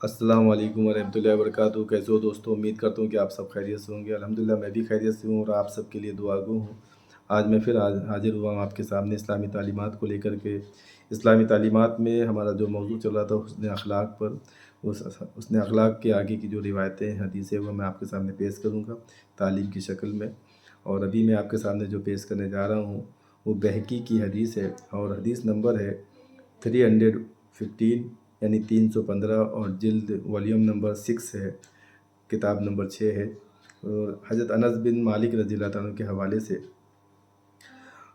السلام علیکم ورحمۃ اللہ وبرکاتہ۔ کیسے ہو دوستو؟ امید کرتا ہوں کہ آپ سب خیریت سے ہوں گے۔ الحمدللہ میں بھی خیریت سے ہوں اور آپ سب کے لیے دعا گو ہوں۔ آج میں پھر حاضر ہوا ہوں آپ کے سامنے اسلامی تعلیمات کو لے کر کے۔ اسلامی تعلیمات میں ہمارا جو موضوع چل رہا تھا حسن اخلاق پر، حسن اخلاق کے آگے کی جو روایتیں حدیثیں وہ میں آپ کے سامنے پیش کروں گا تعلیم کی شکل میں۔ اور ابھی میں آپ کے سامنے جو پیش کرنے جا رہا ہوں وہ بہقی کی حدیث ہے، اور حدیث نمبر ہے 315 یعنی 315، اور جلد والیوم نمبر 6 ہے، کتاب نمبر 6 ہے۔ اور حضرت انس بن مالک رضی اللہ تعالیٰ عنہ کے حوالے سے،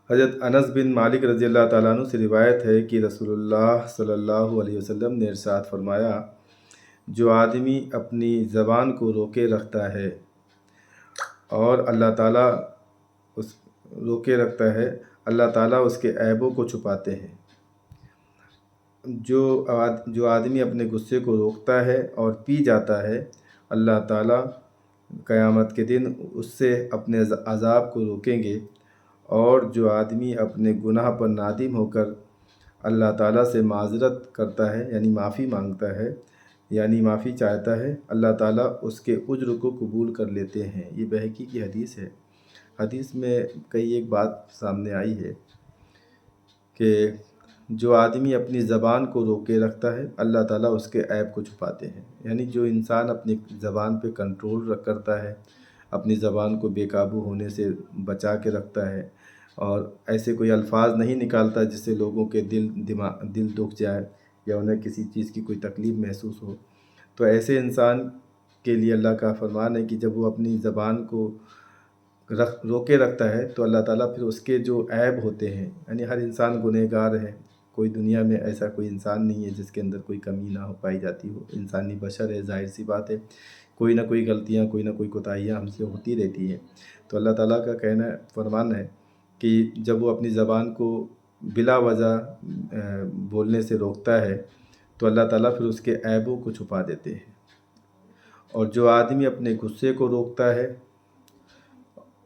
حضرت انس بن مالک رضی اللہ تعالیٰ عنہ سے روایت ہے کہ رسول اللہ صلی اللہ علیہ وسلم نے ارشاد فرمایا، جو آدمی اپنی زبان کو روکے رکھتا ہے اور اللہ تعالیٰ اس روکے رکھتا ہے، اللہ تعالیٰ اس کے عیبوں کو چھپاتے ہیں۔ جو آدمی اپنے غصے کو روکتا ہے اور پی جاتا ہے، اللہ تعالیٰ قیامت کے دن اس سے اپنے عذاب کو روکیں گے۔ اور جو آدمی اپنے گناہ پر نادم ہو کر اللہ تعالیٰ سے معذرت کرتا ہے، یعنی معافی مانگتا ہے، یعنی معافی چاہتا ہے، اللہ تعالیٰ اس کے اجر کو قبول کر لیتے ہیں۔ یہ بہقی کی حدیث ہے۔ حدیث میں کئی ایک بات سامنے آئی ہے کہ جو آدمی اپنی زبان کو روکے رکھتا ہے، اللہ تعالیٰ اس کے عیب کو چھپاتے ہیں۔ یعنی جو انسان اپنی زبان پہ کنٹرول کرتا ہے، اپنی زبان کو بے قابو ہونے سے بچا کے رکھتا ہے، اور ایسے کوئی الفاظ نہیں نکالتا جس سے لوگوں کے دل دکھ جائے یا انہیں کسی چیز کی کوئی تکلیف محسوس ہو، تو ایسے انسان کے لیے اللہ کا فرمان ہے کہ جب وہ اپنی زبان کو روکے رکھتا ہے تو اللہ تعالیٰ پھر اس کے جو عیب ہوتے ہیں، یعنی ہر انسان گنہگار ہے، کوئی دنیا میں ایسا کوئی انسان نہیں ہے جس کے اندر کوئی کمی نہ ہو پائی جاتی ہو، انسانی بشر ہے، ظاہر سی بات ہے، کوئی نہ کوئی غلطیاں، کوئی نہ کوئی کوتاہیاں ہم سے ہوتی رہتی ہیں۔ تو اللہ تعالیٰ کا فرمان ہے کہ جب وہ اپنی زبان کو بلا وجہ بولنے سے روکتا ہے تو اللہ تعالیٰ پھر اس کے عیبوں کو چھپا دیتے ہیں۔ اور جو آدمی اپنے غصے کو روکتا ہے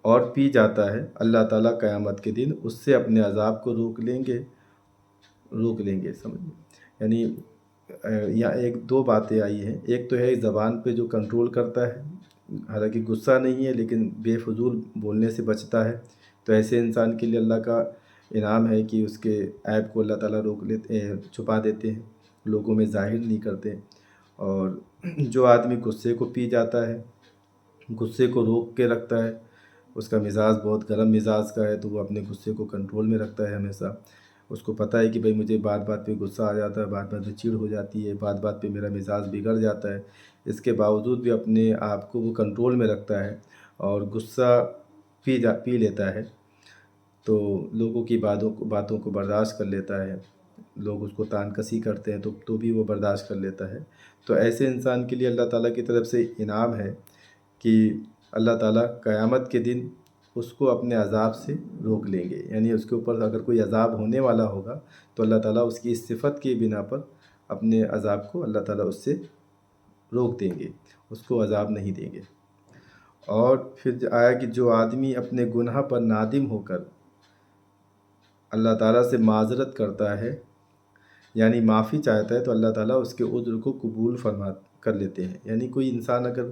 اور پی جاتا ہے، اللہ تعالیٰ قیامت کے دن اس سے اپنے عذاب کو روک لیں گے سمجھیں۔ یعنی یہاں ایک دو باتیں آئی ہیں، ایک تو ہے زبان پہ جو کنٹرول کرتا ہے، حالانکہ غصہ نہیں ہے لیکن بے فضول بولنے سے بچتا ہے، تو ایسے انسان کے لیے اللہ کا انعام ہے کہ اس کے عیب کو اللہ تعالیٰ چھپا دیتے ہیں، لوگوں میں ظاہر نہیں کرتے۔ اور جو آدمی غصے کو پی جاتا ہے، غصے کو روک کے رکھتا ہے، اس کا مزاج بہت گرم مزاج کا ہے تو وہ اپنے غصے کو کنٹرول میں رکھتا ہے ہمیشہ۔ اس کو پتہ ہے کہ بھئی مجھے بات بات پہ غصہ آ جاتا ہے، بات بات پہ چڑ ہو جاتی ہے، بات بات پہ میرا مزاج بگڑ جاتا ہے، اس کے باوجود بھی اپنے آپ کو وہ کنٹرول میں رکھتا ہے اور غصہ پی لیتا ہے، تو لوگوں کی باتوں کو برداشت کر لیتا ہے، لوگ اس کو تان کسی کرتے ہیں تو بھی وہ برداشت کر لیتا ہے۔ تو ایسے انسان کے لیے اللہ تعالیٰ کی طرف سے انعام ہے کہ اللہ تعالیٰ قیامت کے دن اس کو اپنے عذاب سے روک لیں گے، یعنی اس کے اوپر اگر کوئی عذاب ہونے والا ہوگا تو اللہ تعالیٰ اس کی اس صفت کی بنا پر اپنے عذاب کو اللہ تعالیٰ اس سے روک دیں گے، اس کو عذاب نہیں دیں گے۔ اور پھر آیا کہ جو آدمی اپنے گناہ پر نادم ہو کر اللہ تعالیٰ سے معذرت کرتا ہے، یعنی معافی چاہتا ہے، تو اللہ تعالیٰ اس کے عذر کو قبول کر لیتے ہیں۔ یعنی کوئی انسان اگر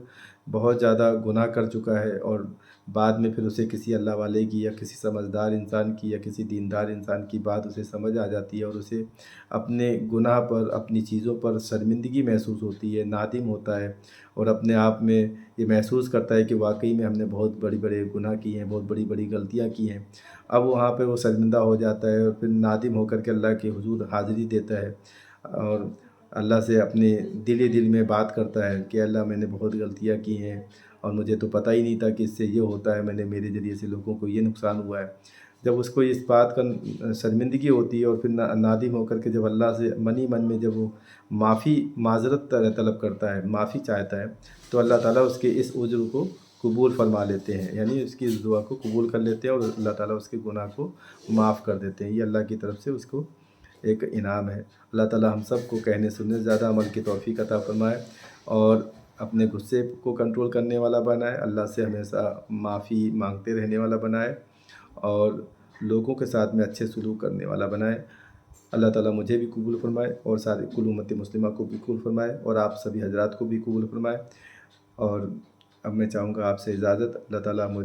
بہت زیادہ گناہ کر چکا ہے اور بعد میں پھر اسے کسی اللہ والے کی یا کسی سمجھدار انسان کی یا کسی دیندار انسان کی بات اسے سمجھ آ جاتی ہے اور اسے اپنے گناہ پر، اپنی چیزوں پر شرمندگی محسوس ہوتی ہے، نادم ہوتا ہے، اور اپنے آپ میں یہ محسوس کرتا ہے کہ واقعی میں ہم نے بہت بڑے بڑے گناہ کیے ہیں، بہت بڑی بڑی غلطیاں کی ہیں، اب وہاں پہ وہ شرمندہ ہو جاتا ہے اور پھر نادم ہو کر کے اللہ کے حضور حاضری دیتا ہے اور اللہ سے اپنے دل میں بات کرتا ہے کہ اللہ میں نے بہت غلطیاں کی ہیں اور مجھے تو پتہ ہی نہیں تھا کہ اس سے یہ ہوتا ہے، میرے ذریعے سے لوگوں کو یہ نقصان ہوا ہے۔ جب اس کو اس بات کا شرمندگی ہوتی ہے اور پھر نادم ہو کر کے جب اللہ سے من میں جب وہ معذرت طلب کرتا ہے، معافی چاہتا ہے، تو اللہ تعالیٰ اس کے اس عذر کو قبول فرما لیتے ہیں، یعنی اس کی اس دعا کو قبول کر لیتے ہیں اور اللہ تعالیٰ اس کے گناہ کو معاف کر دیتے ہیں۔ یہ اللہ کی طرف سے اس کو ایک انعام ہے۔ اللہ تعالیٰ ہم سب کو کہنے سننے سے زیادہ عمل کی توفیق عطا فرمائے اور اپنے غصے کو کنٹرول کرنے والا بنائے، اللہ سے ہمیشہ معافی مانگتے رہنے والا بنائے اور لوگوں کے ساتھ میں اچھے سلوک کرنے والا بنائے۔ اللہ تعالیٰ مجھے بھی قبول فرمائے اور ساری کل امت مسلمہ کو بھی قبول فرمائے اور آپ سبھی حضرات کو بھی قبول فرمائے۔ اور اب میں چاہوں گا آپ سے اجازت۔ اللہ تعالیٰ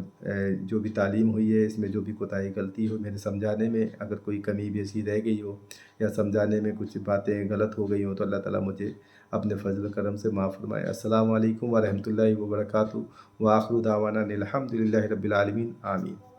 جو بھی تعلیم ہوئی ہے اس میں جو بھی کوتاہی غلطی ہو میرے سمجھانے میں، اگر کوئی کمی بیشی رہ گئی ہو یا سمجھانے میں کچھ باتیں غلط ہو گئی ہوں تو اللہ تعالیٰ مجھے اپنے فضل و کرم سے معاف فرمائے۔ السلام علیکم ورحمۃ اللہ وبرکاتہ۔ وآخر دعوانا ان الحمد للہ رب العالمین، آمین۔